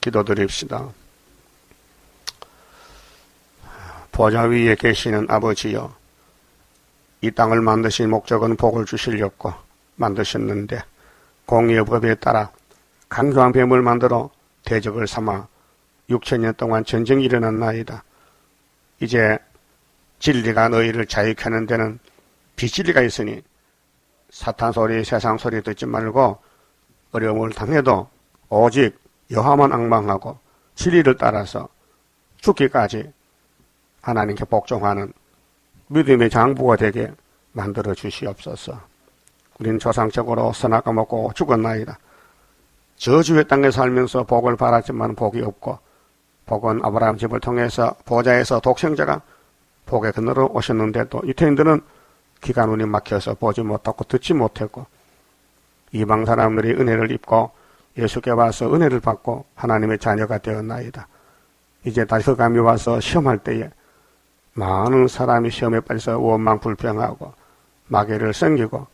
기도드립시다. 보좌 위에 계시는 아버지여, 이 땅을 만드신 목적은 복을 주시려고 만드셨는데 공의의 법에 따라 강교한 뱀을 만들어 대적을 삼아 6천년 동안 전쟁이 일어났나이다. 이제 진리가 너희를 자유케 하는 데는 비진리가 있으니 사탄 소리, 세상 소리 듣지 말고 어려움을 당해도 오직 여호와만 앙망하고 진리를 따라서 죽기까지 하나님께 복종하는 믿음의 장부가 되게 만들어 주시옵소서. 우리는 조상적으로 선악과 먹고 죽었나이다. 저주의 땅에 살면서 복을 바랐지만 복이 없고, 복은 아브라함 집을 통해서 보좌에서 독생자가 복의 그늘로 오셨는데도 유태인들은 귀가 눈이 막혀서 보지 못하고 듣지 못했고, 이방 사람들이 은혜를 입고 예수께 와서 은혜를 받고 하나님의 자녀가 되었나이다. 이제 다시 흑암이 와서 시험할 때에 많은 사람이 시험에 빠져서 원망 불평하고 마귀를 섬기고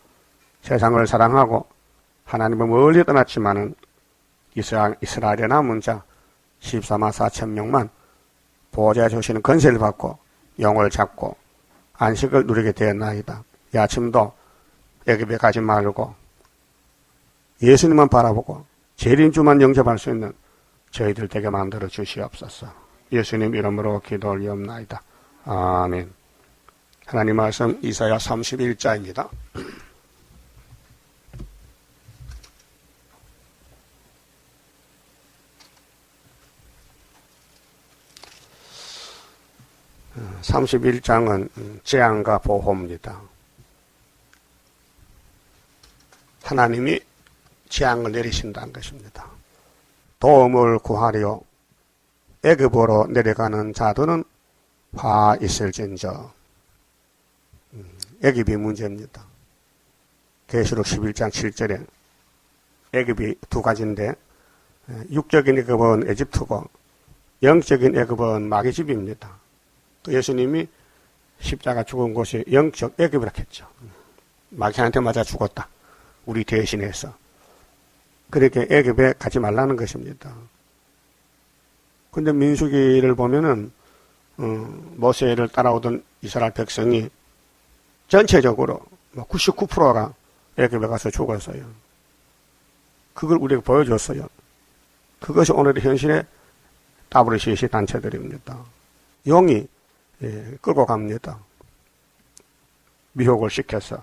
세상을 사랑하고 하나님을 멀리 떠났지만은 이스라엘의 남은 자 14만 4천 명만 보호자에 주시는 권세를 받고 영을 잡고 안식을 누리게 되었나이다. 이 아침도 애굽에 가지 말고 예수님만 바라보고 재림주만 영접할 수 있는 저희들 되게 만들어 주시옵소서. 예수님 이름으로 기도 올리옵나이다. 아멘. 하나님 말씀 이사야 31자입니다. (31장은) 재앙과 보호입니다. 하나님이 재앙을 내리신다는 것입니다. 도움을 구하려 애굽으로 내려가는 자들은 화 있을진저. 애굽이 문제입니다. 계시록 11장 7절에 애굽이 두 가지인데, 육적인 애굽은 에집트고 영적인 애굽은 마귀집입니다. 또 예수님이 십자가 죽은 곳이 영적 애굽이라 했죠. 마귀한테 맞아 죽었다. 우리 대신해서. 그렇게 애굽에 가지 말라는 것입니다. 근데 민수기를 보면은 모세를 따라오던 이스라엘 백성이 전체적으로 99%가 애굽에 가서 죽었어요. 그걸 우리가 보여줬어요. 그것이 오늘의 현실의 WCC 단체들입니다. 용이 끌고 갑니다. 미혹을 시켜서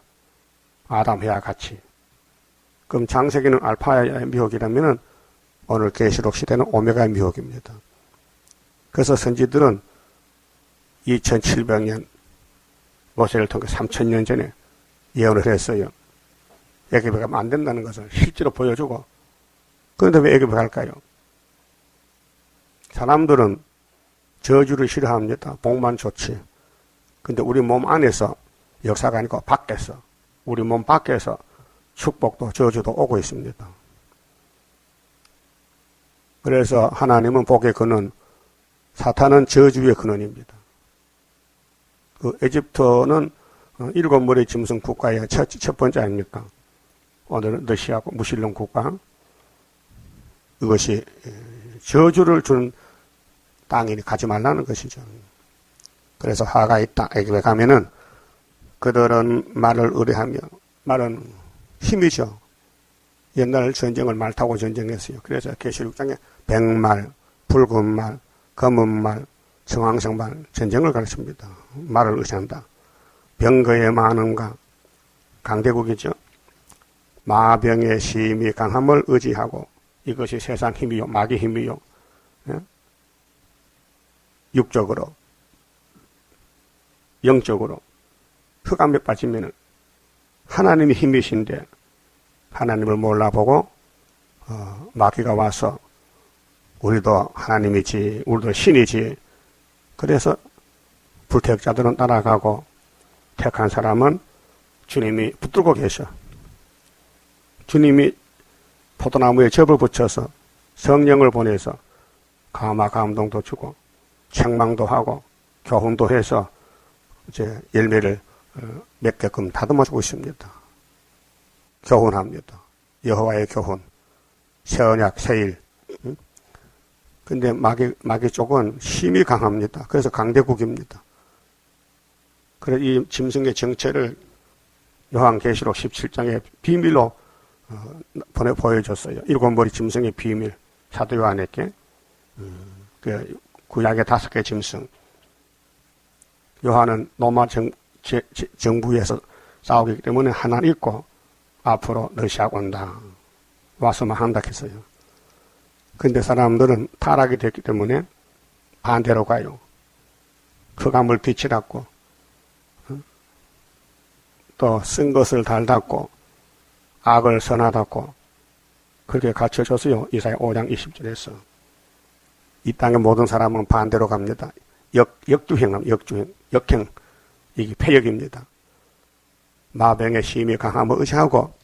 아담해와 같이. 그럼 창세기는 알파의 미혹이라면은 오늘 계시록 시대는 오메가의 미혹입니다. 그래서 선지들은 2700년 모세를 통해 3000년 전에 예언을 했어요. 애굽에 가면 안 된다는 것을 실제로 보여주고. 그런데 왜 애굽에 갈까요? 사람들은 저주를 싫어합니다. 복만 좋지. 근데 우리 몸 안에서 역사가 아니고 밖에서, 우리 몸 밖에서 축복도 저주도 오고 있습니다. 그래서 하나님은 복의 근원, 사탄은 저주의 근원입니다. 그 에집트는 7머리 짐승 국가의 첫 번째 아닙니까? 오늘은 러시아고 무신론 국가. 이것이 저주를 준 땅이니 가지 말라는 것이죠. 그래서 하가 있다. 애굽에 가면은 그들은 말을 의뢰하며, 말은 힘이죠. 옛날 전쟁을 말 타고 전쟁했어요. 그래서 계시록 장에 백말, 붉은 말, 검은 말, 정황성 말, 전쟁을 가르칩니다. 말을 의지한다. 병거의 많음과 강대국이죠. 마병의 심히 강함을 의지하고, 이것이 세상 힘이요, 마귀 힘이요. 육적으로, 영적으로 흑암에 빠지면은 하나님이 힘이신데 하나님을 몰라보고 마귀가 와서 우리도 하나님이지, 우리도 신이지. 그래서 불택자들은 따라가고 택한 사람은 주님이 붙들고 계셔. 주님이 포도나무에 접을 붙여서 성령을 보내서 감화 감동도 주고 책망도 하고 교훈도 해서 이제 열매를 맺게끔 다듬어주고 있습니다. 교훈합니다. 여호와의 교훈, 새 언약, 새 일. 근데 마귀 쪽은 힘이 강합니다. 그래서 강대국입니다. 그래서 이 짐승의 정체를 요한계시록 17장에 비밀로 보여줬어요. 일곱 머리 짐승의 비밀. 사도 요한에게 그 구약의 5개 짐승. 요한은 로마 정부에서 싸우기 때문에 하나 있고 앞으로 러시아가 온다. 와서만 한다 했어요. 근데 사람들은 타락이 됐기 때문에 반대로 가요. 흑암을 빛이라고 또 쓴 것을 달닫고 악을 선하다고 그렇게 가르쳐줬어요. 이사야 5장 20절에서. 이 땅의 모든 사람은 반대로 갑니다. 역주행. 이게 폐역입니다. 마병의 힘이 강함을 의지하고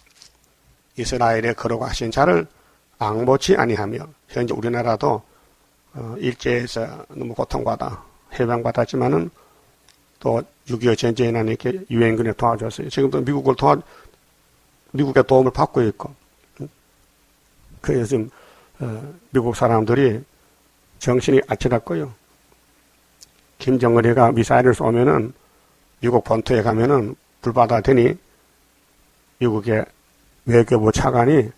이스라엘에 거룩하신 자를 앙보치 아니하며, 현재 우리나라도 일제에서 너무 고통받아 해방받았지만은 또 6.25 전쟁에 난 이렇게 유엔군에 도와줬어요. 지금도 미국의 도움을 받고 있고. 그래서 지금 미국 사람들이 정신이 아찔했고요. 김정은이가 미사일을 쏘면은 미국 본토에 가면은 불받아더니 미국의 외교부 차관이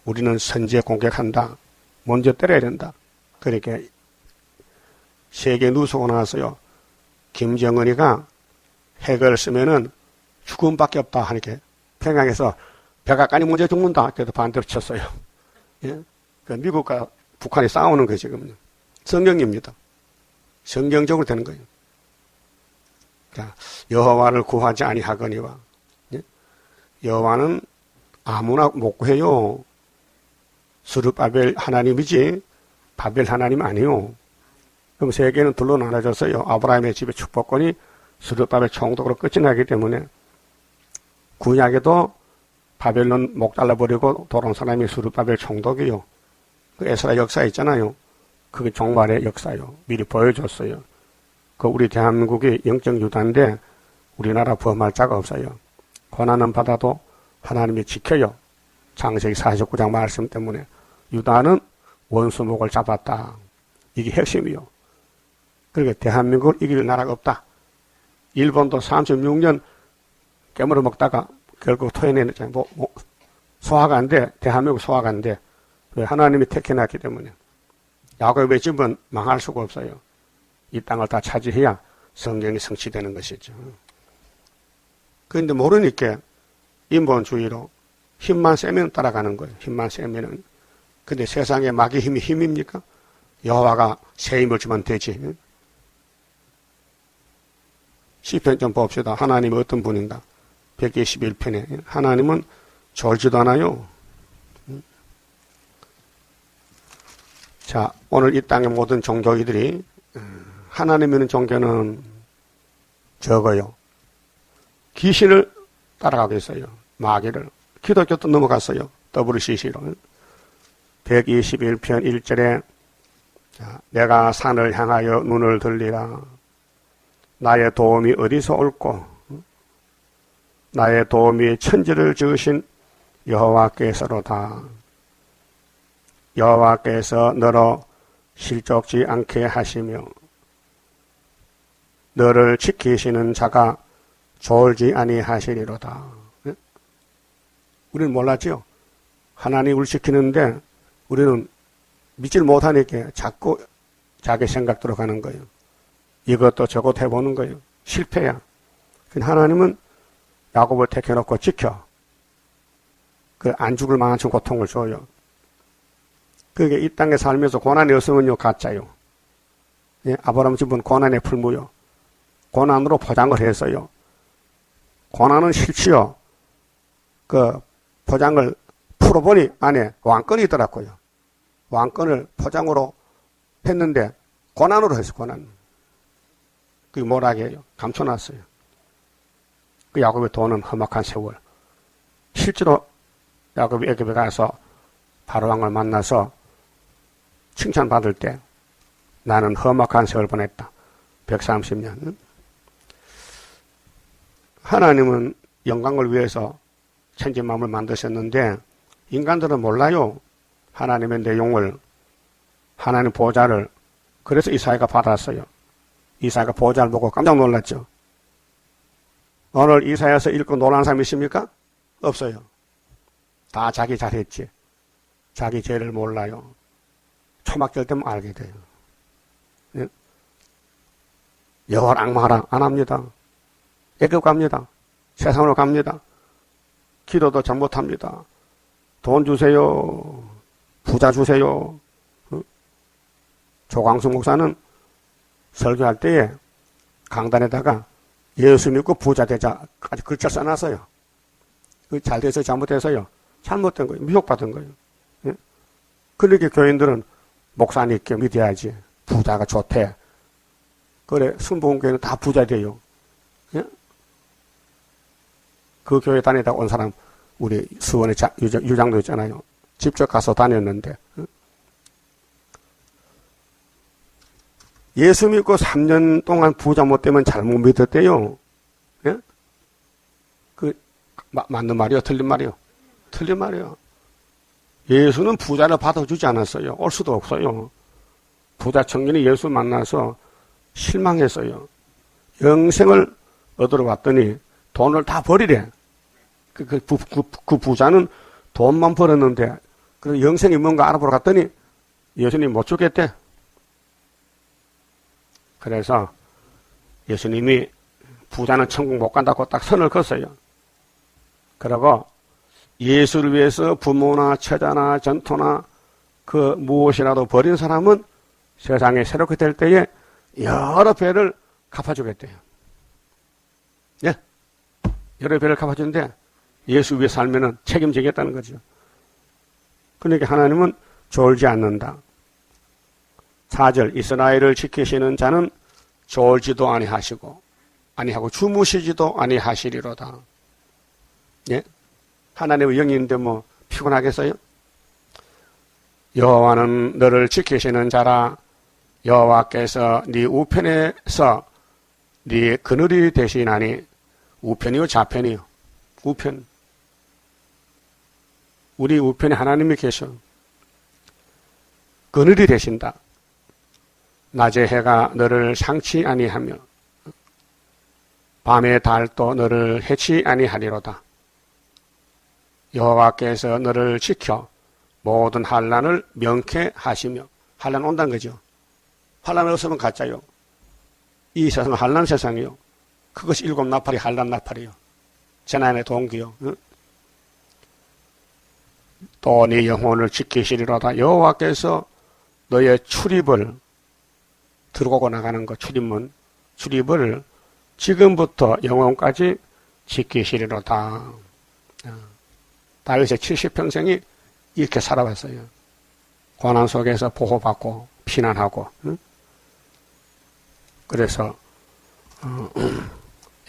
우리는 선제 공격한다. 먼저 때려야 된다. 그렇게 세계 누수가 나왔어요. 김정은이가 핵을 쓰면은 죽음밖에 없다 하니까 평양에서 백악관이 먼저 죽는다. 그래도 반대로 쳤어요. 예? 그 미국과 북한이 싸우는 거예요, 지금은. 성경입니다. 성경적으로 되는 거예요. 자, 여호와를 구하지 아니하거니와. 예? 여호와는 아무나 못 구해요. 스룹바벨 하나님이지 바벨 하나님 아니요. 그럼 세계는 둘로 나눠졌어요. 아브라함의 집의 축복권이 스룹바벨 총독으로 끝이 나기 때문에 구약에도 바벨론 목 잘라버리고 돌아온 사람이 스룹바벨 총독이요. 그 에스라 역사 있잖아요. 그게 종말의 역사요. 미리 보여줬어요. 그 우리 대한민국이 영적 유다인데 우리나라 범할 자가 없어요. 고난은 받아도 하나님이 지켜요. 창세기 49장 말씀 때문에. 유다는 원수목을 잡았다. 이게 핵심이요. 그러니까 대한민국을 이길 나라가 없다. 일본도 36년 깨물어 먹다가 결국 토해내잖아요. 소화가 안 돼. 대한민국 소화가 안 돼. 왜? 하나님이 택해놨기 때문에. 야곱의 집은 망할 수가 없어요. 이 땅을 다 차지해야 성경이 성취되는 것이죠. 그런데 모르니까 인본주의로 힘만 세면 따라가는 거예요. 힘만 세면은. 근데 세상에 마귀 힘이 힘입니까? 여호와가 새 힘을 주면 되지. 시편 좀 봅시다. 하나님은 어떤 분인가? 121편에 하나님은 졸지도 않아요. 자, 오늘 이 땅의 모든 종교이들이 하나님 믿는 종교는 적어요. 귀신을 따라가고 있어요. 마귀를. 기독교도 넘어갔어요. WCC로. 121편 1절에 내가 산을 향하여 눈을 들리라. 나의 도움이 어디서 올꼬? 나의 도움이 천지를 지으신 여호와께서로다. 여호와께서 너로 실족지 않게 하시며 너를 지키시는 자가 졸지 아니하시리로다. 우리는 몰랐죠? 하나님 우리를 지키는데 우리는 믿질 못하니까 자꾸 자기 생각대로 가는 거예요. 이것도 저것 해보는 거예요. 실패야. 하나님은 야곱을 택해놓고 지켜. 그 안 죽을 만한 고통을 줘요. 그게 이 땅에 살면서 고난이 없으면요, 가짜요. 예, 아브라함 집은 고난의 풀무요. 고난으로 포장을 했어요. 고난은 싫지요. 그 포장을 풀어보니 안에 왕권이 있더라고요. 왕권을 포장으로 했는데 고난으로 했어요, 고난. 그게 뭐라게 해요? 감춰놨어요. 그 야곱의 돈은 험악한 세월. 실제로 야곱이 애굽에 가서 바로왕을 만나서 칭찬받을 때 나는 험악한 세월 보냈다. 130년. 하나님은 영광을 위해서 천지만물을 만드셨는데 인간들은 몰라요. 하나님의 내용을. 하나님 보좌를, 그래서 이사야가 받았어요. 이사야가 보좌를 보고 깜짝 놀랐죠. 오늘 이사야서 읽고 놀란 사람 있습니까? 없어요. 다 자기 잘했지. 자기 죄를 몰라요. 초막절 때면 알게 돼요. 예? 여호와를 악마하라 안 합니다. 애굽 갑니다. 세상으로 갑니다. 기도도 잘못합니다. 돈 주세요. 부자 주세요. 조광수 목사는 설교할 때에 강단에다가 예수 믿고 부자 되자까지 글자 써놨어요. 잘 돼서 잘못해서요. 잘못된 거예요. 미혹받은 거예요. 예? 그렇게 교인들은 목사님께 믿어야지. 부자가 좋대. 그래, 순복음교회는 다 부자 돼요. 예? 그 교회 다니다 온 사람, 우리 수원의 유장도 있잖아요. 직접 가서 다녔는데. 예수 믿고 3년 동안 부자 못 되면 잘못 믿었대요. 예? 맞는 말이요? 틀린 말이요? 틀린 말이요. 예수는 부자를 받아주지 않았어요. 올 수도 없어요. 부자 청년이 예수 만나서 실망했어요. 영생을 얻으러 왔더니 돈을 다 버리래. 그 부자는 돈만 벌었는데, 그래서 영생이 뭔가 알아보러 갔더니 예수님 못 주겠대. 그래서 예수님이 부자는 천국 못 간다고 딱 선을 긋어요. 그리고 예수를 위해서 부모나 처자나 전토나 그 무엇이라도 버린 사람은 세상에 새롭게 될 때에 여러 배를 갚아주겠대요. 예? 여러 배를 갚아주는데 예수 위해 살면은 책임지겠다는 거죠. 그러니까 하나님은 졸지 않는다. 4절 이스라엘을 지키시는 자는 졸지도 아니하고 주무시지도 아니하시리로다. 예? 하나님의 영인데 뭐 피곤하겠어요? 여호와는 너를 지키시는 자라. 여호와께서 네 우편에서 네 그늘이 되시나니. 우편이요 좌편이요? 우편. 우리 우편에 하나님이 계셔. 그늘이 되신다. 낮의 해가 너를 상치 아니하며 밤의 달도 너를 해치 아니하리로다. 여호와께서 너를 지켜 모든 환난을 명쾌하시며. 환난 온다는 거죠. 환난 없으면 가짜요. 이 세상은 환난 세상이요. 그것이 7 나팔이 환난 나팔이요. 재난의 동기요. 응? 또 네 영혼을 지키시리로다. 여호와께서 너의 출입을 들어오고 나가는 것, 출입을 지금부터 영원까지 지키시리로다. 다윗의 70평생이 이렇게 살아왔어요. 고난 속에서 보호받고 피난하고. 그래서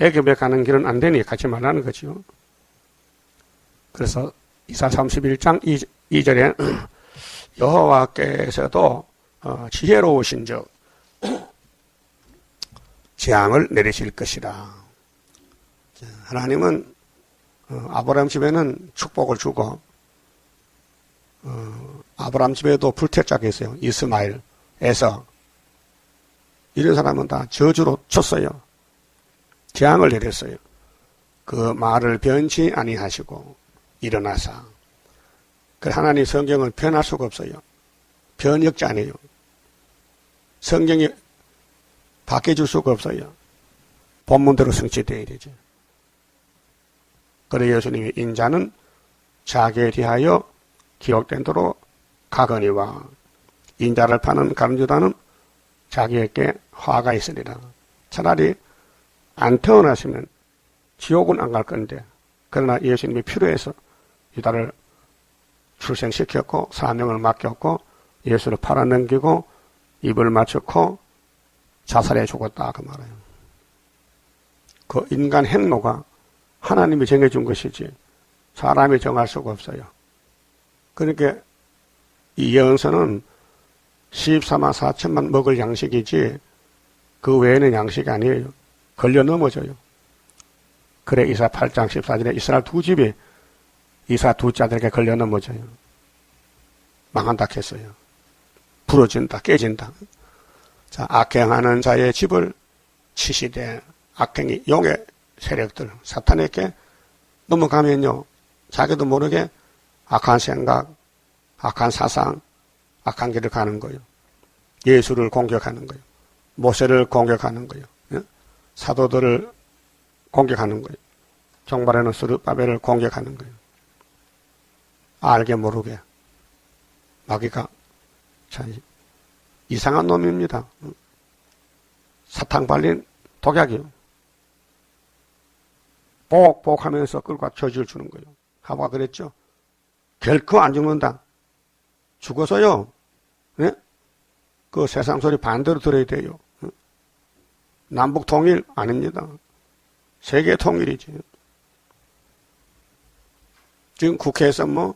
애굽에 가는 길은 안 되니 가지 말라는 거죠. 그래서 이사 31장 2절에 여호와께서도 지혜로우신 즉 재앙을 내리실 것이라. 하나님은 아브라함 집에는 축복을 주고 아브라함 집에도 불태자가 있어요. 이스마엘, 에서. 이런 사람은 다 저주로 쳤어요. 재앙을 내렸어요. 그 말을 변치 아니하시고 일어나사. 그 하나님 성경을 변할 수가 없어요. 변역자 아니에요. 성경이 바뀌어줄 수가 없어요. 본문대로 성취되어야 되죠. 그래 예수님이 인자는 자기에 대하여 기록된 대로 가거니와 인자를 파는 가룟유다는 자기에게 화가 있으리라. 차라리 안 태어나시면 지옥은 안 갈 건데, 그러나 예수님이 필요해서 유다를 출생시켰고 사명을 맡겼고 예수를 팔아넘기고 입을 맞추고 자살해 죽었다 그 말이에요. 그 인간 행로가 하나님이 정해준 것이지 사람이 정할 수가 없어요. 그러니까 이 예언서는 14만 4천만 먹을 양식이지 그 외에는 양식이 아니에요. 걸려 넘어져요. 그래 이사 8장 14절에 이스라엘 두 집이 이사 두 자들에게 걸려 넘어져요. 망한다 했어요. 부러진다, 깨진다. 자, 악행하는 자의 집을 치시되, 악행이 용의 세력들, 사탄에게 넘어가면요, 자기도 모르게 악한 생각, 악한 사상, 악한 길을 가는 거예요. 예수를 공격하는 거예요. 모세를 공격하는 거예요. 사도들을 공격하는 거예요. 종말에는 스룹바벨을 공격하는 거예요. 알게 모르게 마귀가 참 이상한 놈입니다. 사탕 발린 독약이요. 뽁뽁 하면서 끌고 저주를 주는 거예요. 하와가 그랬죠. 결코 안 죽는다. 죽어서요. 네? 그 세상 소리 반대로 들어야 돼요. 남북 통일 아닙니다. 세계 통일이지. 지금 국회에서 뭐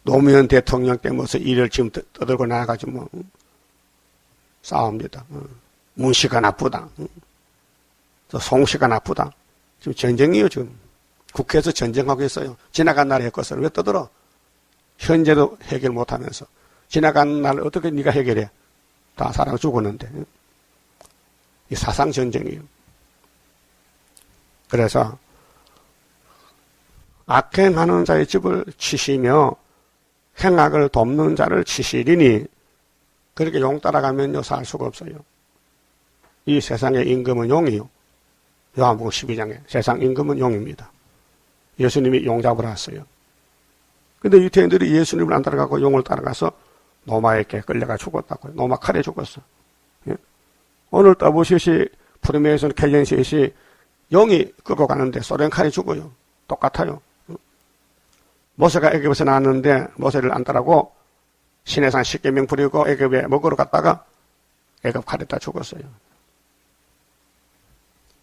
노무현 대통령 때문에 일을 지금 떠들고 나가지고 뭐 싸웁니다. 문씨가 나쁘다. 또 송씨가 나쁘다. 지금 전쟁이에요, 지금. 국회에서 전쟁하고 있어요. 지나간 날 했것을 왜 떠들어? 현재도 해결 못하면서. 지나간 날 어떻게 네가 해결해? 다 사람 죽었는데. 이 사상 전쟁이에요. 그래서 악행하는 자의 집을 치시며 행악을 돕는 자를 치시리니 그렇게 용 따라가면요 살 수가 없어요. 이 세상의 임금은 용이요. 요한복음 12장에 세상 임금은 용입니다. 예수님이 용 잡으러 왔어요. 근데 유태인들이 예수님을 안 따라가고 용을 따라가서 노마에게 끌려가 죽었다고요. 노마 칼에 죽었어. 예? 오늘 더부시시 프리메이슨 켈렌시시 용이 끌고 가는데 소련 칼이 죽어요. 똑같아요. 모세가 애굽에서 나왔는데 모세를 안 따라고 시내산 10계명 부리고 애굽에 먹으러 갔다가 애굽 칼에다 죽었어요.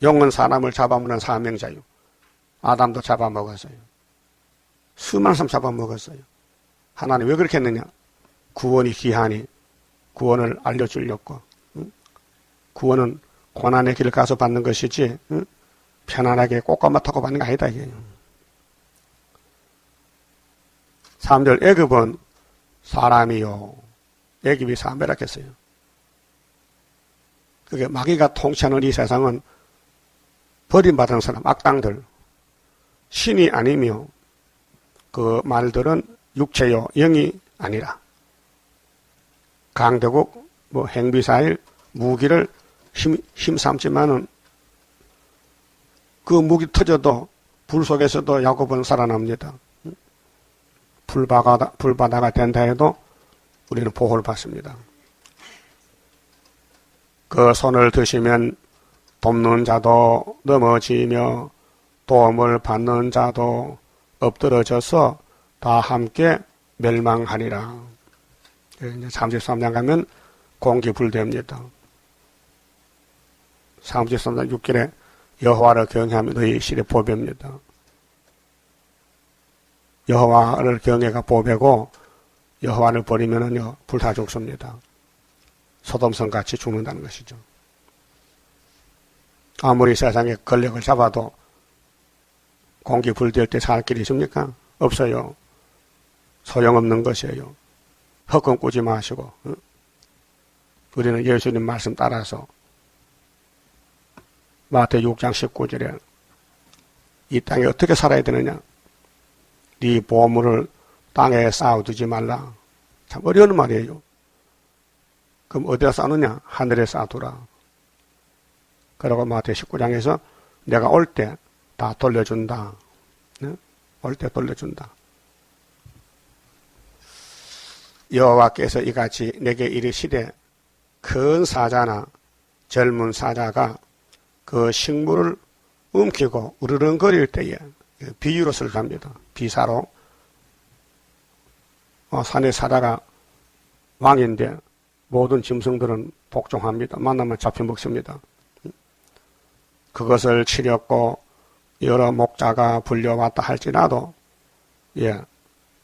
용은 사람을 잡아먹는 사명자요. 아담도 잡아먹었어요. 수많은 사람 잡아먹었어요. 하나님 왜 그렇게 했느냐? 구원이 귀하니 구원을 알려주려고. 구원은 고난의 길을 가서 받는 것이지 편안하게 꽃가마 타고 받는 거 아니다 이게. 3절 애굽은 사람이요. 애굽이 사람이라겠어요. 그게 마귀가 통치하는 이 세상은 버림받은 사람, 악당들, 신이 아니며 그 말들은 육체요, 영이 아니라 강대국, 뭐 행비사일, 무기를 힘삼지만은 그 무기 터져도 불 속에서도 야곱은 살아납니다. 불바다가 된다 해도 우리는 보호를 받습니다. 그 손을 드시면 돕는 자도 넘어지며 도움을 받는 자도 엎드러져서 다 함께 멸망하리라. 이제 33장 가면 공기불대입니다. 33장 6절에 여호와를 경외하며 너희 실의 보배입니다. 여호와를 경외가 보배고 여호와를 버리면은요 불타 죽습니다. 소돔성 같이 죽는다는 것이죠. 아무리 세상에 권력을 잡아도 공기 불댈 때 살 길이 있습니까? 없어요. 소용없는 것이에요. 헛건 꾸지 마시고 우리는 예수님 말씀 따라서 마태복음 6장 19절에 이 땅에 어떻게 살아야 되느냐? 네 보물을 땅에 쌓아두지 말라. 참 어려운 말이에요. 그럼 어디다 쌓느냐? 하늘에 쌓아두라. 그리고 마태복음 19장에서 내가 올 때 다 돌려준다. 네? 올 때 돌려준다. 여호와께서 이같이 내게 이르시되 큰 사자나 젊은 사자가 그 식물을 움키고 으르렁거릴 때에 비유로 설교합니다. 비사로 산의 사자가 왕인데 모든 짐승들은 복종합니다. 만나면 잡혀 먹습니다. 그것을 치렸고 여러 목자가 불려왔다 할지라도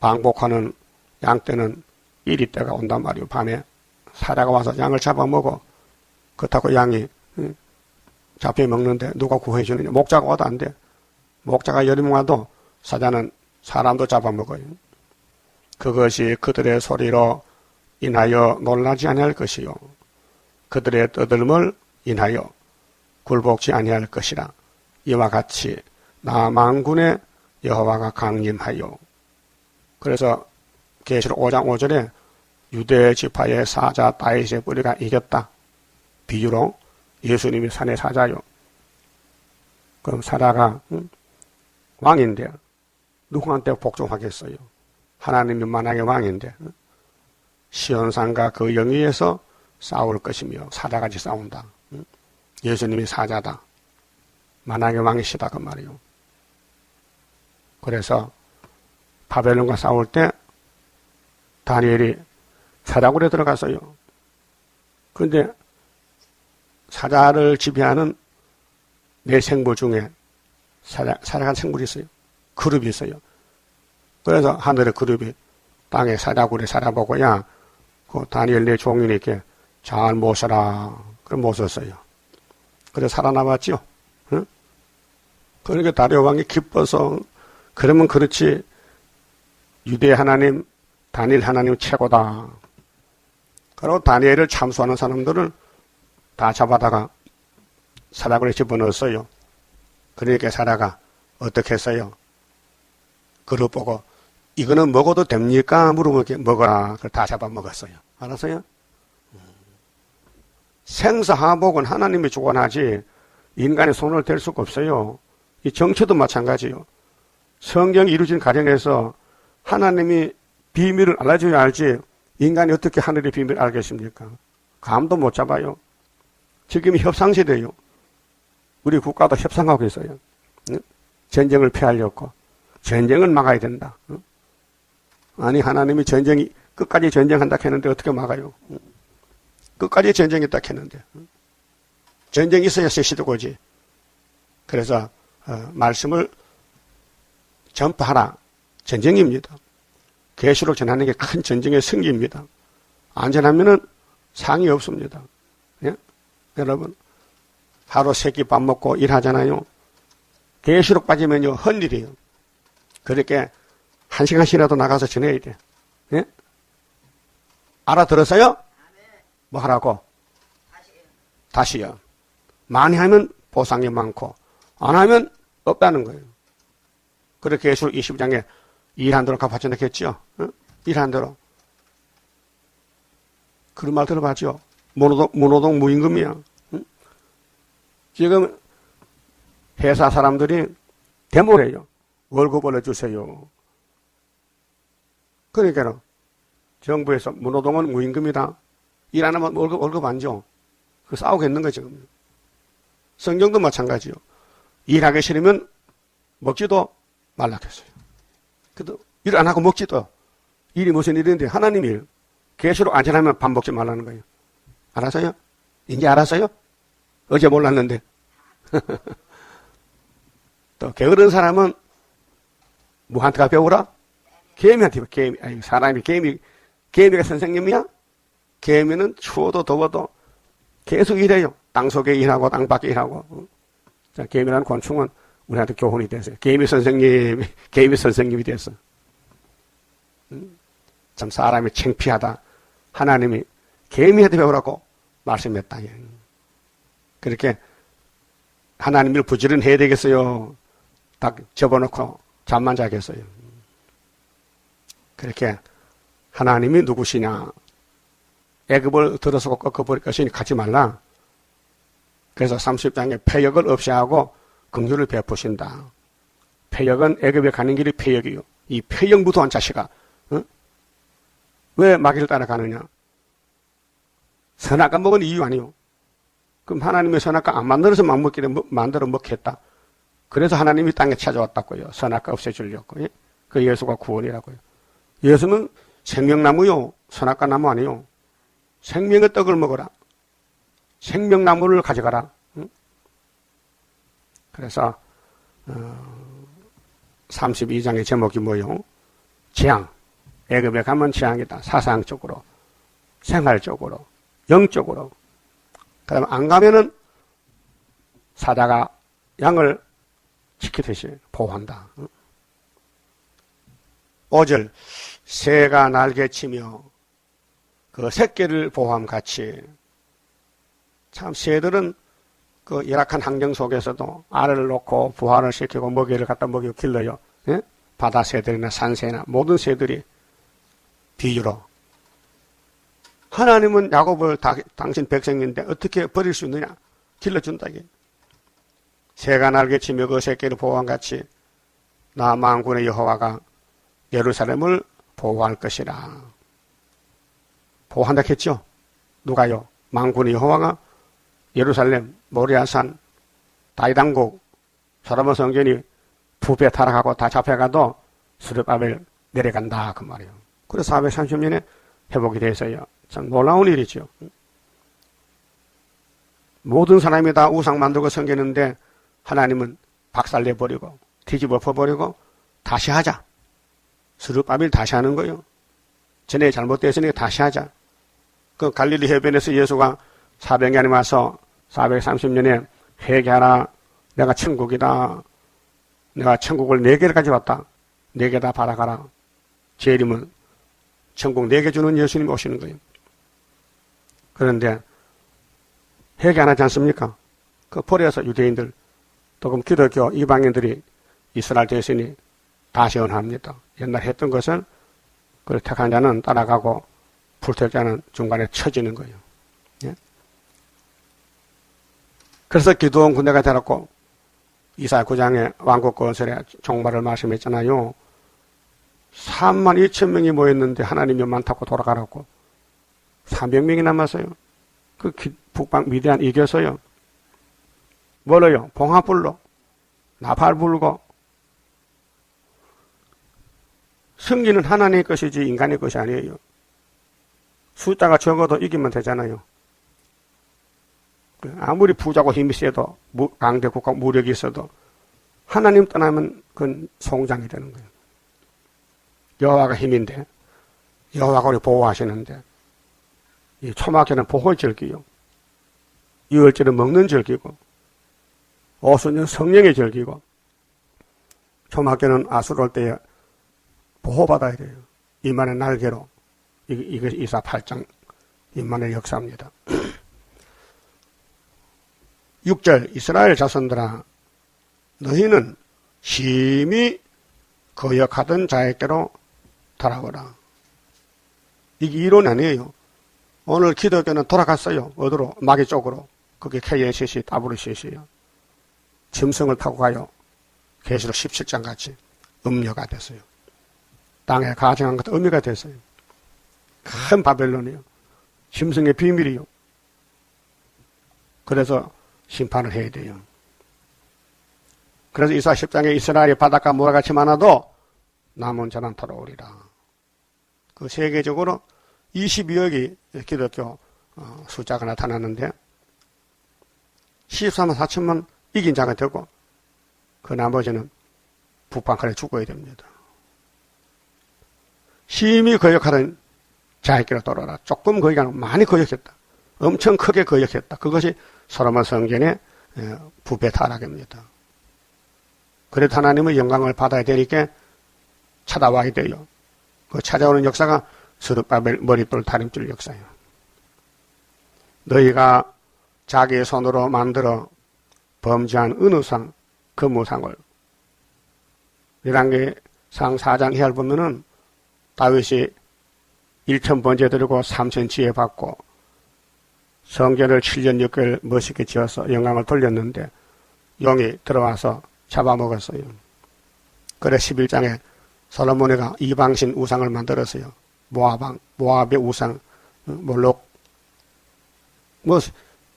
방복하는 양 때는 이리 때가 온단 말이에요. 밤에 사자가 와서 양을 잡아먹어. 그렇다고 양이 잡혀 먹는데 누가 구해주느냐. 목자가 와도 안 돼. 목자가 여러 명 와도 사자는 사람도 잡아먹어요. 그것이 그들의 소리로 인하여 놀라지 아니할 것이요 그들의 떠들음을 인하여 굴복지 아니할 것이라. 이와 같이 나 만군의 여호와가 강림하여. 그래서 계시록 5장 5절에 유대 지파의 사자 다윗의 뿌리가 이겼다. 비유로 예수님이 산의 사자요. 그럼 사자가 왕인데 누구한테 복종하겠어요? 하나님이 만약에 왕인데 시온산과 그 영위에서 싸울 것이며 사자같이 싸운다. 예수님이 사자다. 만약에 왕이시다 그 말이요. 그래서 바벨론과 싸울 때 다니엘이 사자굴에 들어갔어요. 그런데 사자를 지배하는 네 생물 중에 사자가 생물이 있어요. 그룹이 있어요. 그래서 하늘의 그룹이 땅에 사자굴에 사자보고 야, 그 다니엘 내 종이니까 잘 모셔라. 그럼 모셨어요. 그래서 살아남았죠. 응? 그러니까 다리오 왕이 기뻐서 그러면 그렇지 유대 하나님 다니엘 하나님 최고다. 그리고 다니엘을 참수하는 사람들을 다 잡아다가 사자굴에 집어넣었어요. 그러니까 사자가 어떻게 했어요? 그걸 보고 이거는 먹어도 됩니까? 물어보니까 먹어라. 그걸 다 잡아먹었어요. 알았어요? 생사하복은 하나님이 주관하지 인간의 손을 댈 수가 없어요. 이 정치도 마찬가지요. 성경이 이루어진 가정에서 하나님이 비밀을 알려줘야 알지 인간이 어떻게 하늘의 비밀을 알겠습니까? 감도 못 잡아요. 지금 협상시대요. 우리 국가도 협상하고 있어요. 전쟁을 피하려고. 전쟁을 막아야 된다. 아니 하나님이 전쟁이 끝까지 전쟁한다 했는데 어떻게 막아요? 끝까지 전쟁했다 했는데 전쟁이 있어야 시대가 오지. 그래서 말씀을 전파하라. 전쟁입니다. 계시록 전하는 게 큰 전쟁의 승기입니다. 안 전하면은 상이 없습니다. 예? 여러분 하루 세 끼 밥 먹고 일하잖아요. 계시록 빠지면요 헛일이에요. 그렇게 1시간씩이라도 나가서 지내야 돼. 예? 알아들었어요? 뭐 하라고? 다시요. 많이 하면 보상이 많고 안 하면 없다는 거예요. 그렇게 계시록 20장에 일한 대로 갚아준다 했죠. 일한 대로. 그런 말 들어봤죠. 무노동 무임금이야. 지금 회사 사람들이 데모를 해요. 월급 올려주세요. 그러니까 정부에서 무노동은 무임금이다. 일 안 하면 월급 안 줘. 그 싸우겠는 거죠. 성경도 마찬가지요. 일하기 싫으면 먹지도 말라 했어요. 그래도 일 안 하고 먹지도. 일이 무슨 일인데 하나님 일. 계시록 안 지나면 밥 먹지 말라는 거예요. 알았어요? 이제 알았어요? 어제 몰랐는데. 또 게으른 사람은 뭐한테 가 배우라? 개미한테 배워. 개미. 아니, 사람이 개미가 선생님이야? 개미는 추워도 더워도 계속 일해요. 땅 속에 일하고 땅 밖에 일하고. 자, 개미라는 곤충은 우리한테 교훈이 됐어요. 개미 선생님이 됐어. 참 사람이 창피하다. 하나님이 개미한테 배우라고 말씀했다. 그렇게 하나님을 부지런해야 되겠어요. 딱 접어놓고 잠만 자겠어요. 그렇게 하나님이 누구시냐? 애굽을 들어서 꺾어버릴 것이니 가지 말라. 그래서 30장에 패역을 없이 하고 긍휼을 베푸신다. 패역은 애굽에 가는 길이 패역이요. 이 패역 무도한 자식아, 왜 마귀를 따라가느냐? 선악과 먹은 이유 아니요. 그럼 하나님의 선악과 안 만들어서 막 먹기를 만들어 먹겠다. 그래서 하나님이 땅에 찾아왔다고요. 선악과 없애주려고. 그 예수가 구원이라고요. 예수는 생명나무요. 선악과 나무 아니요. 생명의 떡을 먹어라. 생명나무를 가져가라. 그래서 32장의 제목이 뭐요? 재앙. 애굽에 가면 재앙이다. 사상적으로, 생활적으로, 영적으로. 그 다음에 안 가면은 사자가 양을 지키듯이 보호한다. 5절 새가 날개치며 그 새끼를 보호함 같이 참 새들은 그 열악한 환경 속에서도 알을 놓고 부화를 시키고 먹이를 갖다 먹이고 길러요. 예? 바다 새들이나 산새나 모든 새들이 비유로 하나님은 야곱을 당신 백성인데 어떻게 버릴 수 있느냐? 길러준다 이게. 새가 날개치며 그 새끼를 보호함 같이 나 만군의 여호와가 예루살렘을 보호할 것이라. 보호한다 했죠? 누가요? 만군의 여호와가 예루살렘, 모리아산, 다윗왕국, 솔로몬 성전이 부패 타락하고 다 잡혀가도 스룹바벨 내려간다 그 말이에요. 그래서 430년에 회복이 돼서요. 참 놀라운 일이죠. 모든 사람이 다 우상 만들고 섬기는데 하나님은 박살내버리고 뒤집어 엎어버리고 다시 하자. 스룹바벨 다시 하는 거예요. 전에 잘못됐으니까 다시 하자. 그 갈릴리 해변에서 예수가 400년에 와서 430년에 회개하라. 내가 천국이다. 내가 천국을 4개를 가져왔다. 4개 다 받아가라. 재림은 천국 4개 주는 예수님이 오시는 거예요. 그런데 회개 안 하지 않습니까? 그 포로에서 유대인들 또 그럼 기독교 이방인들이 이스라엘 대신이 다시 언합니다. 옛날 했던 것을 그 택한 자는 따라가고 불택자는 중간에 처지는 거예요. 예? 그래서 기도원 군대가 되었고 이사야 9장에 왕국 건설에 종말을 말씀했잖아요. 3만 2천 명이 모였는데 하나님이 많다고 돌아가라고 300명이 남았어요. 그 북방 미디안 이겨서요. 뭘로요? 봉화불로 나팔 불고. 승리는 하나님의 것이지 인간의 것이 아니에요. 숫자가 적어도 이기면 되잖아요. 아무리 부자고 힘이 세도 강대국가 무력이 있어도 하나님 떠나면 그건 송장이 되는 거예요. 여호와가 힘인데 여호와가 우리 보호하시는데 이 초막절은 보호의 절기요. 유월절은 먹는 절기고 오순절은 성령의 절기고 초막절은 아수르 올 때에 보호받아야 돼요. 이만의 날개로 이게 이사 8장 인만의 역사입니다. 6절 이스라엘 자손들아 너희는 심히 거역하던 자에게로 돌아오라. 이게 이론 아니에요. 오늘 기독교는 돌아갔어요. 어디로? 마귀 쪽으로. 그게 KNCC, WCC요. 짐승을 타고 가요. 계시록 17장 같이 음녀가 됐어요. 땅에 가증한 것도 음녀가 됐어요. 큰 바벨론이요. 짐승의 비밀이요. 그래서 심판을 해야 돼요. 그래서 이사 10장에 이스라엘이 바닷가 모래같이 많아도 남은 자는 돌아오리라. 그 세계적으로 22억이 기독교 숫자가 나타났는데 14만 4천만 이긴 자가 되고 그 나머지는 북방칼에 죽어야 됩니다. 심히 거역하던 자에게로 돌아라. 조금 거역이 아니고 많이 거역했다. 엄청 크게 거역했다. 그것이 솔로몬 성전의 부패 타락입니다. 그래도 하나님의 영광을 받아야 되니까 찾아와야 돼요. 그 찾아오는 역사가 스룹바벨 머릿돌 다림질 역사예요. 너희가 자기의 손으로 만들어 범죄한 은우상, 금우상을 열왕기상 4장 이하를 보면은 다윗이 1,000번째 드리고 3천 지혜 받고 성전을 7년 6개월 멋있게 지어서 영광을 돌렸는데 용이 들어와서 잡아먹었어요. 그래 11장에 솔로몬이가 이방신 우상을 만들었어요. 모압의 우상, 몰록.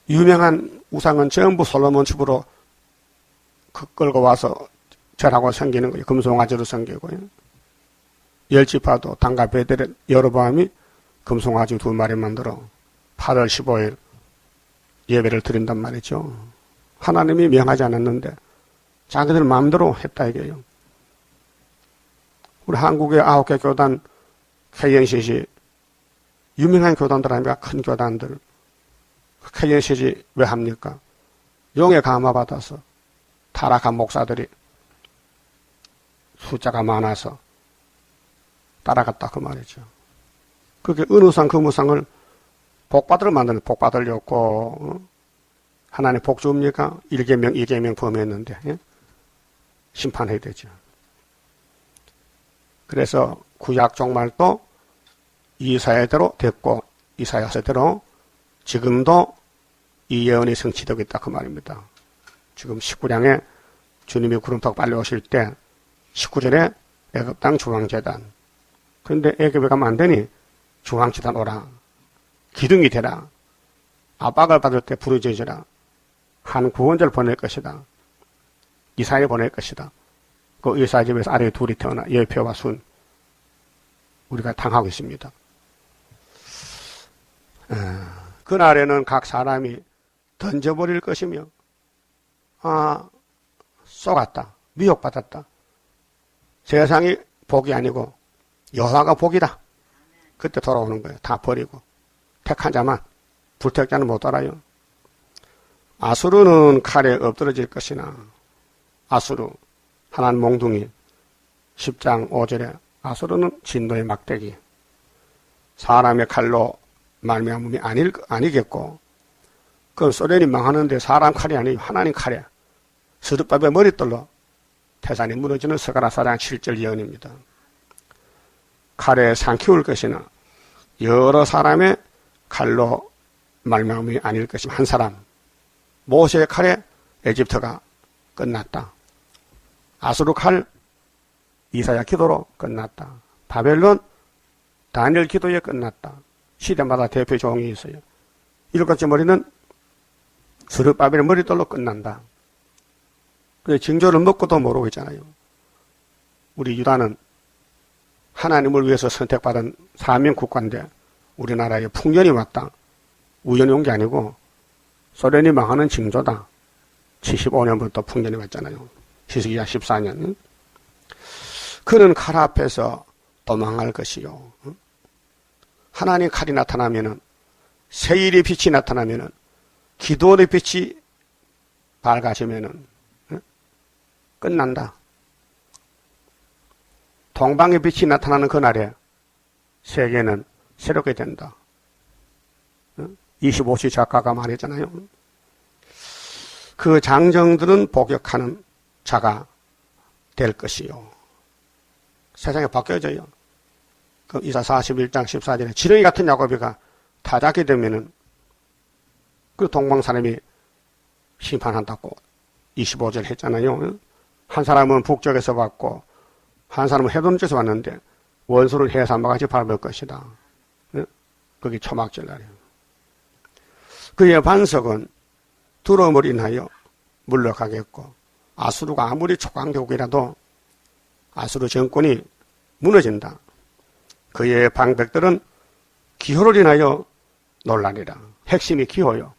유명한 우상은 전부 솔로몬 집으로 끌고 와서 절하고 섬기는 거예요. 금송아지로 섬기고요. 열지파도 단가 베델의 여로보암이 금송아지 2마리 만들어 8월 15일 예배를 드린단 말이죠. 하나님이 명하지 않았는데 자기들 마음대로 했다 이게요. 우리 한국의 9개 교단 KNCC 유명한 교단들 아닙니까? 큰 교단들. KNCC 왜 합니까? 용에 감화받아서 타락한 목사들이 숫자가 많아서 따라갔다 그 말이죠. 그렇게 은우상, 금우상을 복받으러 만드는, 복받으려고, 하나님 복 줍니까? 1계명, 2계명 범했는데, 예? 심판해야 되죠. 그래서 구약 종말도 이사야대로 됐고, 이사야서대로 지금도 이 예언이 성취되고 있다. 그 말입니다. 지금 19장에 주님이 구름타고 빨리 오실 때 19절에 애굽 땅 중앙재단. 그런데 애굽에 가면 안 되니 중앙재단 오라. 기둥이 되라. 압박을 받을 때 부르짖으라. 한 구원자를 보낼 것이다. 이사야 보낼 것이다. 그 이사야 집에서 아래에 둘이 태어나 여표와 순. 우리가 당하고 있습니다. 그날에는 각 사람이 던져버릴 것이며, 쏘갔다. 미혹받았다. 세상이 복이 아니고 여호와가 복이다. 그때 돌아오는 거예요. 다 버리고. 택한 자만, 불택자는 못 알아요. 아수르는 칼에 엎드러질 것이나, 아수르, 하나는 몽둥이, 10장 5절에 아수르는 진노의 막대기, 사람의 칼로 말미암음이 아니겠고, 그 소련이 망하는데 사람 칼이 아니고 하나님 칼에 스룹밥의 머릿돌로 태산이 무너지는 스가랴 4장 7절 예언입니다. 칼에 삼키울 것이나 여러 사람의 칼로 말미암음이 아닐 것이며, 한 사람 모세의 칼에 에집트가 끝났다. 아수르 칼 이사야 기도로 끝났다. 바벨론 다니엘 기도에 끝났다. 시대마다 대표 종이 있어요. 일곱째 머리는 스룹바벨의 머릿돌로 끝난다. 그래서 징조를 먹고도 모르고 있잖아요. 우리 유다는 하나님을 위해서 선택받은 사명 국가인데 우리나라에 풍년이 왔다. 우연히 온 게 아니고 소련이 망하는 징조다. 75년부터 풍년이 왔잖아요. 히스기야 14년. 그는 칼 앞에서 도망할 것이요. 하나님 칼이 나타나면은, 세일의 빛이 나타나면은, 기도의 빛이 밝아지면은 끝난다. 동방의 빛이 나타나는 그날에 세계는 새롭게 된다. 25시 작가가 말했잖아요. 그 장정들은 복역하는 자가 될 것이요. 세상이 바뀌어져요. 그 이사 41장 14절에 지렁이 같은 야곱이가 타작이 되면은 그 동방 사람이 심판한다고 25절 했잖아요. 한 사람은 북쪽에서 왔고 한 사람은 해돋는 쪽에서 왔는데 원수를 해산바같이 밟을 것이다. 그게 초막절 날이에요. 그의 반석은 두려움을 인하여 물러가겠고, 아수르가 아무리 초강대국이라도 아수르 정권이 무너진다. 그의 방백들은 기호를 인하여 논란이라. 핵심이 기호요.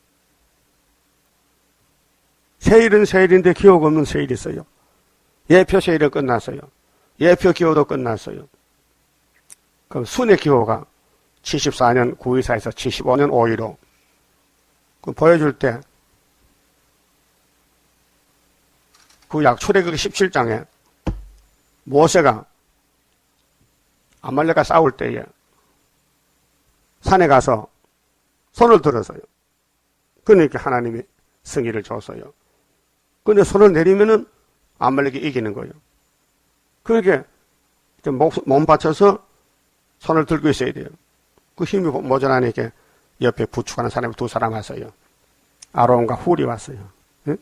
세일은 세일인데 기호가 없는 세일이 있어요. 예표 세일은 끝났어요. 예표 기호도 끝났어요. 그럼 순의 기호가 74년 924에서 75년 515. 그 보여줄 때 구약 출애굽기 17장에 모세가 아말렉과 싸울 때에 산에 가서 손을 들었어요. 그러니까 하나님이 승리를 줬어요. 근데 손을 내리면은 아말렉이 이기는 거예요. 그렇게 몸 받쳐서 손을 들고 있어야 돼요. 그 힘이 모자라니까 옆에 부축하는 사람이 두 사람 왔어요. 아론과 훌이 왔어요. 예?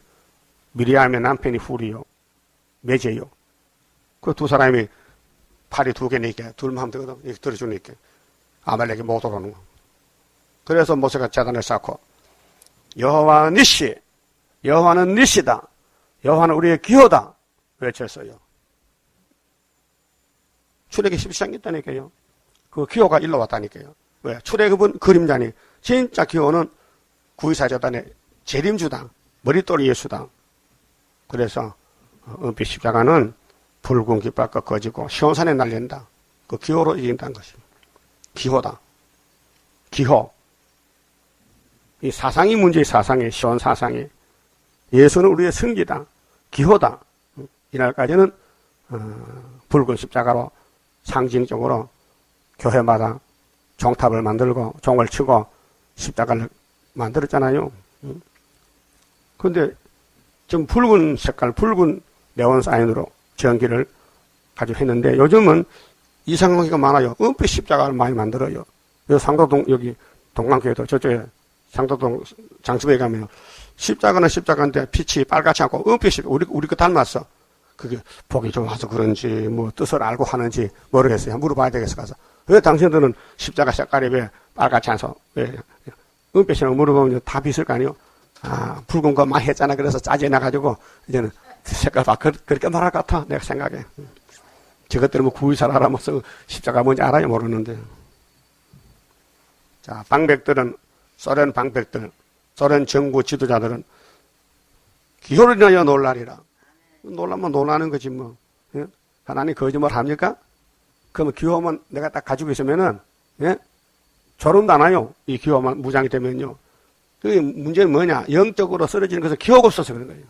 미리암의 남편이 훌이요. 메제요. 그 두 사람이 팔이 두 개니까 둘만 하면 되거든. 이렇게 들어주니까 아말렉이 못 오르는 거. 그래서 모세가 제단을 쌓고 여호와 니시, 여호와는 니시다. 여호와는 우리의 기호다. 외쳤어요. 출애굽 17장 있다니까요. 그 기호가 일로 왔다니까요. 왜? 출애굽은 그림자니 진짜 기호는 구이사제단의 재림주다. 머릿돌이 예수다. 그래서 은빛 십자가는 붉은 깃발과 거지고 시온산에 날린다. 그 기호로 이긴다는 것입니다. 기호다. 기호. 이 사상이 문제의 사상이 시온 사상이. 예수는 우리의 승기다. 기호다. 이날까지는 붉은 십자가로 상징적으로 교회마다 종탑을 만들고 종을 치고 십자가를 만들었잖아요. 그런데 좀 붉은 색깔, 붉은 네온 사인으로 전기를 가지고 했는데 요즘은 이상한 게 많아요. 은빛 십자가를 많이 만들어요. 상도동 여기 동강교회도 저쪽에 상도동 장수배에 가면 십자가는 십자가인데 빛이 빨갛지 않고 은빛 십자가 우리 거 닮았어. 그게 보기 좋아서 그런지 뭐 뜻을 알고 하는지 모르겠어요. 물어봐야 되겠어 가서. 왜 당신들은 십자가 색깔이 왜 빨갛지 않소? 왜 은빛이라고 물어보면 답이 있을 거 아니에요. 아, 붉은 거 많이 했잖아. 그래서 짜증나가지고 이제는 색깔 그렇게 말할 것 같아. 내가 생각해. 저것들은 뭐 구의사를 알아면서 십자가 뭔지 알아요? 모르는데. 자, 방백들은, 소련 방백들, 소련 정부 지도자들은 기호를 인하여 놀라리라. 놀라면 놀라는 거지 뭐. 예? 하나님 거짓말 합니까? 그러면 기호만 내가 딱 가지고 있으면은, 예? 졸음도 안 와요. 이 기호만 무장이 되면요. 그 문제는 뭐냐? 영적으로 쓰러지는 것은 기호가 없어서 그런 거예요.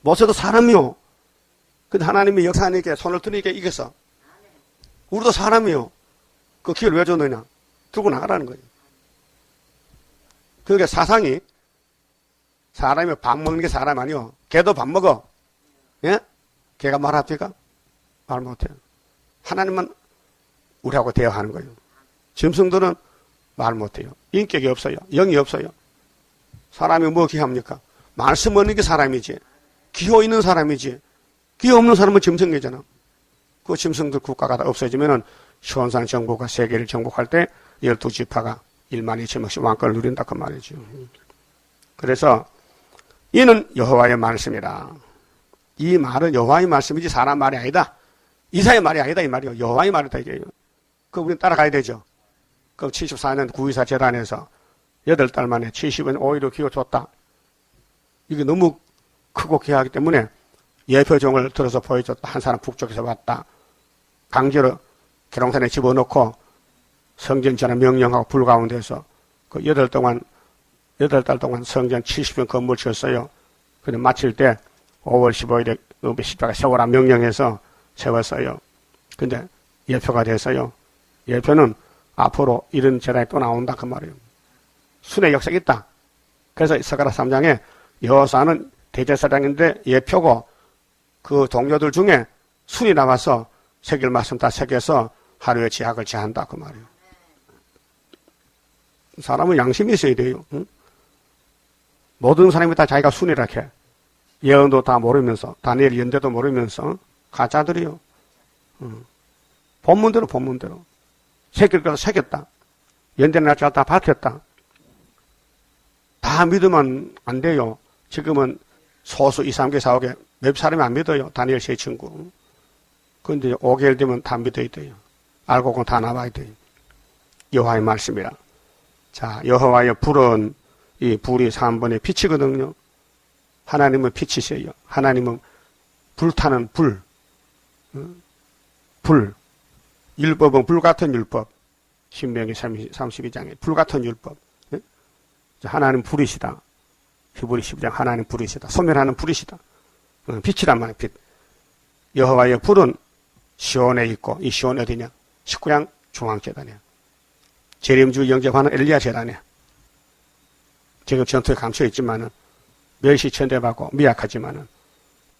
모세도 사람이요. 근데 하나님이 역사하니까 손을 드니까 이겼어. 우리도 사람이요. 그 기회를 왜 줬느냐? 들고 나가라는 거예요. 그러니까 사상이 사람이 밥 먹는 게 사람 아니요. 개도 밥 먹어. 예? 개가 말합니까? 말 못해요. 하나님만 우리하고 대화하는 거예요. 짐승들은 말 못해요. 인격이 없어요. 영이 없어요. 사람이 뭐 기합니까? 말씀 없는 게 사람이지. 기호 있는 사람이지. 기호 없는 사람은 짐승이잖아. 그 짐승들 국가가 다 없어지면은 시온산 정부가 세계를 정복할 때 12지파가 1만 2천명씩 왕권을 누린다 그 말이죠. 그래서 이는 여호와의 말씀이라. 이 말은 여호와의 말씀이지 사람 말이 아니다. 이사의 말이 아니다 이 말이요. 여호와의 말이다 이게요. 그 우리는 따라가야 되죠. 그 74년 구의사 재단에서 8달 만에 70원 5위로 기호 줬다. 이게 너무 크고 귀하기 때문에 예표종을 들어서 보여줬다. 한 사람 북쪽에서 왔다. 강제로 계룡산에 집어넣고 성전 전에 명령하고 불 가운데서 그 8달 동안 성전 70년 건물 지었어요. 근데 마칠 때 5월 15일에 십자가 세워라 명령해서 세웠어요. 근데 예표가 됐어요. 예표는 앞으로 이런 재단이 또 나온다 그 말이에요. 순의 역사가 있다. 그래서 스가랴 3장에 여호사는 대제사장인데 예표고 그 동료들 중에 순이 나와서 새길 말씀 다 새겨서 하루의 지학을 제한다 그 말이에요. 사람은 양심이 있어야 돼요. 응? 모든 사람이 다 자기가 순이라 해. 예언도 다 모르면서 다니엘 연대도 모르면서 가짜들이요. 본문대로 새길 거다 새겼다. 연대 날짜 다 밝혔다. 다 믿으면 안 돼요. 지금은 소수 2, 3개, 4개 몇 사람이 안 믿어요. 다니엘 세 친구. 그런데 5개월 되면 다 믿어야 돼요. 알고 보면 다 나와야 돼요. 여호와의 말씀이라. 자, 여호와의 불은 이 불이 3번의 빛이거든요. 하나님은 빛이세요. 하나님은 불타는 불. 불. 율법은 불같은 율법. 신명기 32장에 불같은 율법. 하나님 불이시다. 히브리 12장 하나님 불이시다. 소멸하는 불이시다. 빛이란 말이에요. 빛. 여호와의 불은 시온에 있고 이 시온 어디냐? 19장 중앙재단이야. 재림주 영접하는 엘리야 재단이야. 지금 전투에 감춰있지만은 멸시 천대받고 미약하지만은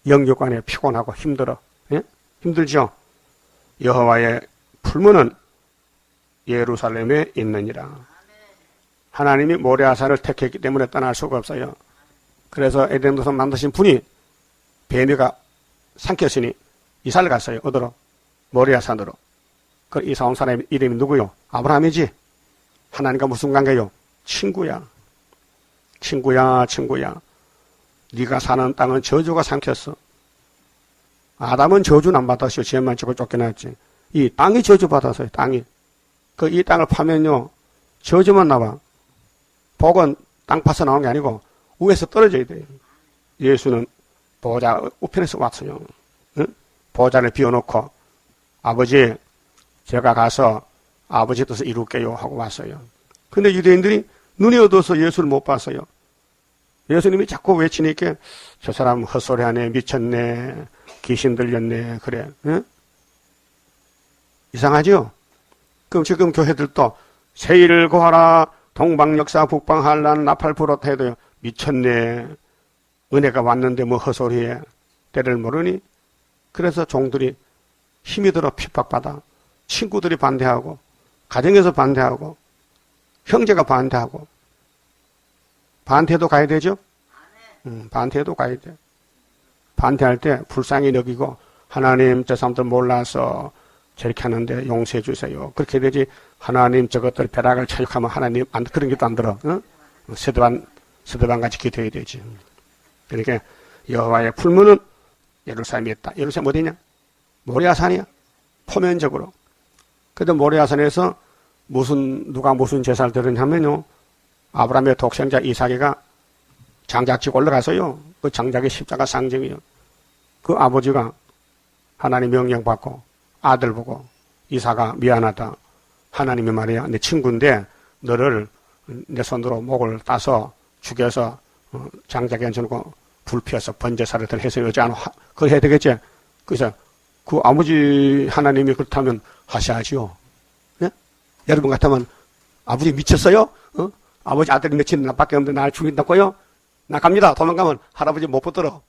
영육간에 피곤하고 힘들어. 예? 힘들죠? 여호와의 풀무는 예루살렘에 있느니라. 하나님이 모레아산을 택했기 때문에 떠날 수가 없어요. 그래서 에덴동산 만드신 분이 뱀이가 삼켰으니 이사를 갔어요. 어디로? 모레아산으로. 그 이사 온 사람의 이름이 누구요? 아브라함이지. 하나님과 무슨 관계요? 친구야. 네가 사는 땅은 저주가 삼켰어. 아담은 저주는 안 받았어요. 죄만 지고 쫓겨났지. 이 땅이 저주받았어요. 땅이. 이 땅을 파면요. 저주만 나와. 복은 땅 파서 나온 게 아니고 위에서 떨어져야 돼요. 예수는 보좌 우편에서 왔어요. 응? 보좌를 비워놓고 아버지 제가 가서 아버지 뜻을 이룰게요 하고 왔어요. 근데 유대인들이 눈이 어두워서 예수를 못 봤어요. 예수님이 자꾸 외치니까 저 사람 헛소리하네, 미쳤네, 귀신 들렸네, 그래. 응? 이상하죠? 지금 교회들도 세일 구하라, 동방역사, 북방한란, 나팔불었다 해도 미쳤네. 은혜가 왔는데 뭐 헛소리해. 때를 모르니? 그래서 종들이 힘이 들어 핍박받아. 친구들이 반대하고, 가정에서 반대하고, 형제가 반대하고. 반대도 가야 되죠? 반대도 가야 돼. 반대할 때 불쌍히 여기고, 하나님 저 사람들 몰라서 저렇게 하는데 용서해 주세요. 그렇게 되지. 하나님 저것들 벼락을 차육하면 하나님 안 그런 게도 안 들어. 어? 스데반 같이 기도해야 되지. 그러니까 여호와의 풀무는 예루살렘에 있다. 예루살렘 어디냐? 모리아산이야. 포면적으로. 그래도 모리아산에서 누가 무슨 제사를 드렸냐면요. 아브라함의 독생자 이삭이가 장작지고 올라가서요. 그 장작의 십자가 상징이요. 그 아버지가 하나님 명령 받고 아들 보고 이삭아 미안하다. 하나님이 말이야. 내 친구인데 너를 내 손으로 목을 따서 죽여서 장작에 얹어놓고 불 피워서 번제사를 해서 여지 않아. 그걸 해야 되겠지. 그래서 그 아버지 하나님이 그렇다면 하셔야지요. 예? 여러분 같으면 아버지 미쳤어요? 아버지 아들이 며칠 나밖에 없는데 날 죽인다고요? 나 갑니다. 도망가면 할아버지 못 붙들어.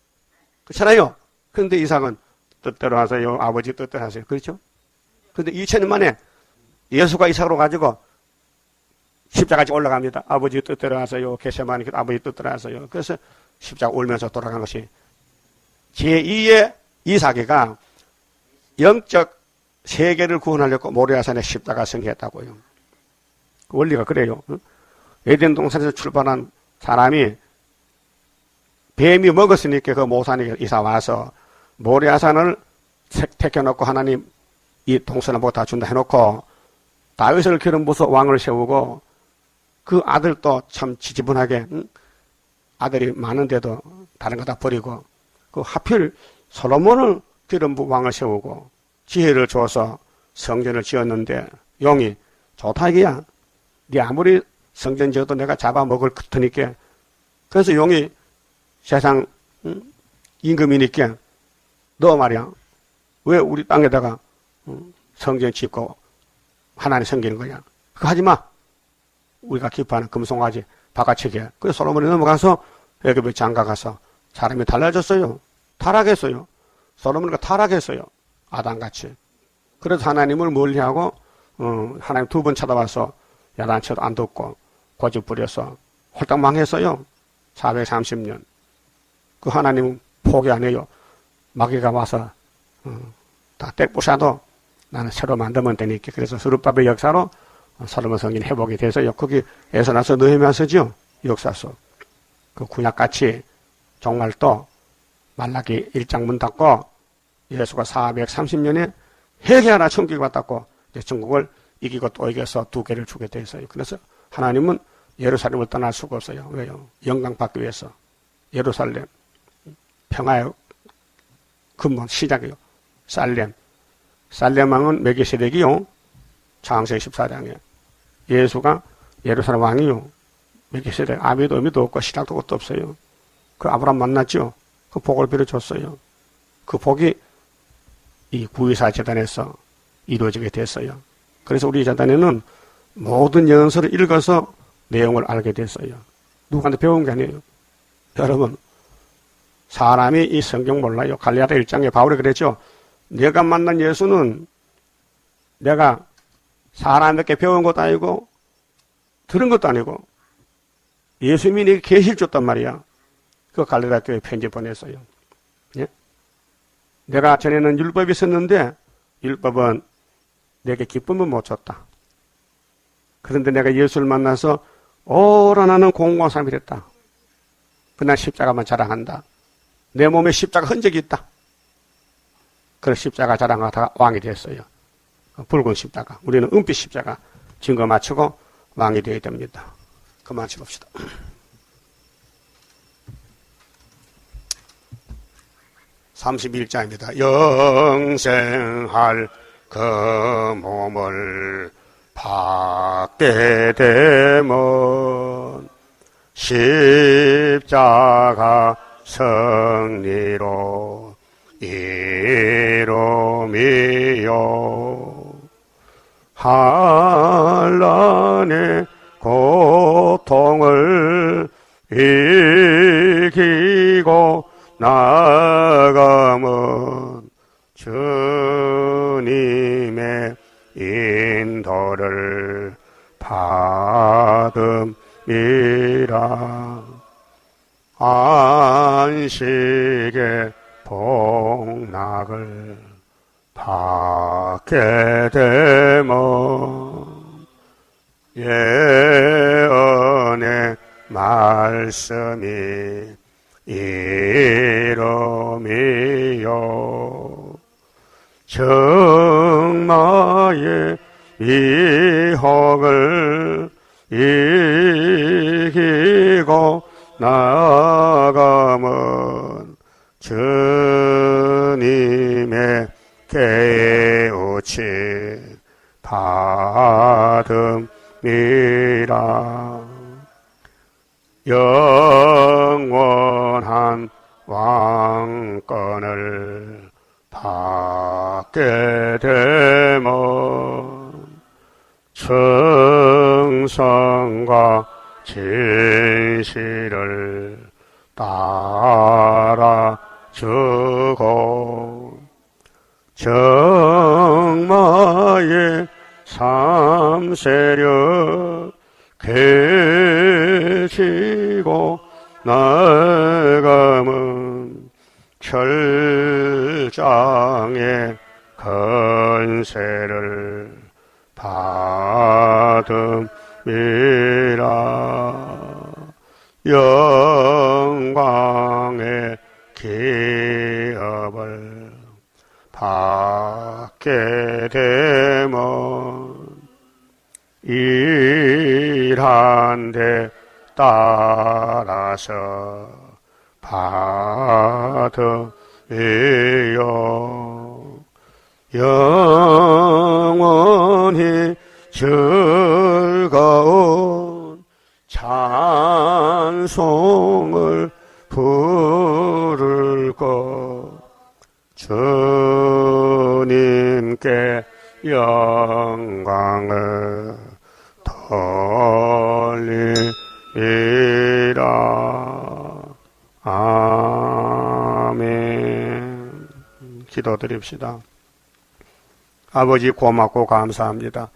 그렇잖아요. 그런데 이삭은 뜻대로 하세요. 아버지 뜻대로 하세요. 그렇죠? 그런데 2000년 만에 예수가 이삭으로 가지고 십자가까지 올라갑니다. 아버지 뜻대로 하세요. 게세마니 아버지 뜻대로 하세요. 그래서 십자가 울면서 돌아간 것이 제2의 이삭이가 영적 세계를 구원하려고 모리아산에 십자가 성회했다고요. 그 원리가 그래요. 에덴 동산에서 출발한 사람이 뱀이 먹었으니까 그 모산에 이사 와서 모리아산을 택해놓고 하나님 이 동산을 뭐 다 준다 해놓고 다윗을 기름 부어서 왕을 세우고 그 아들도 참 지지분하게 아들이 많은데도 다른 거 다 버리고 그 하필 솔로몬을 기름 부어 왕을 세우고 지혜를 줘서 성전을 지었는데 용이 좋다 이게야. 네 아무리 성전 지어도 내가 잡아먹을 테니까. 그래서 용이 세상 임금이니까 너 말이야 왜 우리 땅에다가 성전 짓고 하나님 섬기는 거냐. 그거 하지마. 우리가 기뻐하는 금송아지 바가치게. 그래서 솔로몬이 넘어가서 애굽의 장가 가서 사람이 달라졌어요. 타락했어요. 솔로몬이가 타락했어요. 아담같이. 그래서 하나님을 멀리하고 하나님 두 번 찾아와서 야단쳐도 안 듣고 고집 부려서 홀딱 망했어요. 430년. 그 하나님은 포기 안 해요. 마귀가 와서 다 떼부셔도 나는 새로 만들면 되니까. 그래서 스룹바벨 역사로 솔로몬 성전 회복이 돼서요. 거기 에서 나서 느헤미야 서죠. 역사 속. 그 구약같이 정말 또 말라기 1장 문 닫고 예수가 430년에 회개하라 천국에 왔다고 천국을 이기고 또 이겨서 두 개를 주게 돼 있어요. 그래서 하나님은 예루살렘을 떠날 수가 없어요. 왜요? 영광 받기 위해서. 예루살렘 평화의 근본 시작이요. 살렘 왕은 멜기세덱이요. 창세기 14장에 예수가 예루살렘 왕이요. 멜기세덱 아비도 의미도 없고 시작도 것도 없어요. 그 아브라함 만났죠. 그 복을 빌어줬어요. 그 복이 이 구의사 재단에서 이루어지게 됐어요. 그래서 우리 재단에는 모든 연서를 읽어서 내용을 알게 됐어요. 누구한테 배운 게 아니에요. 여러분 사람이 이 성경 몰라요. 갈라디아 1장에 바울이 그랬죠. 내가 만난 예수는 내가 사람에게 배운 것도 아니고 들은 것도 아니고 예수님이 내게 계시를 줬단 말이야. 그 갈라디아 교회에 편지 보냈어요. 예? 내가 전에는 율법이 있었는데 율법은 내게 기쁨을 못 줬다. 그런데 내가 예수를 만나서 오라 나는 공고한 사람이 됐다. 그날 십자가만 자랑한다. 내 몸에 십자가 흔적이 있다. 그래서 십자가 자랑하다가 왕이 됐어요. 붉은 십자가. 우리는 은빛 십자가 증거 맞추고 왕이 되어야 됩니다. 그만 치봅시다. (31장입니다) 영생할 그 몸을 받게 되면 십자가 승리로 이루미요 환난의 고통을 이기고 나아가면 주님의 인도를 받음이라. 안식의 복락을 받게 되면 예언의 말씀이 이름이요 정마의 미혹을 이기고 나아가면 주님의 깨우치 받음이라. 영원한 왕권을 받게 되면 충성과 진실을 따라주고 정마의 삼세력 개지고 나아가면 철장의 건세를 받음이라. 영광의 기업을 받게 되면 일한 데 따라서 받음이요 영원히 즐거운 찬송을 부를 것 주님께 영광을 돌리리라. 아멘. 기도드립시다. 아버지 고맙고 감사합니다.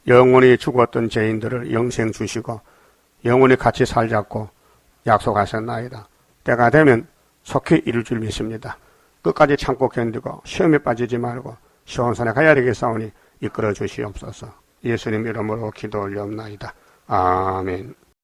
영원히 죽었던 죄인들을 영생 주시고 영원히 같이 살자고 약속하셨나이다. 때가 되면 속히 이룰 줄 믿습니다. 끝까지 참고 견디고 시험에 빠지지 말고 시원산에 가야 되겠사오니 이끌어 주시옵소서. 예수님 이름으로 기도 올려옵나이다. 아멘.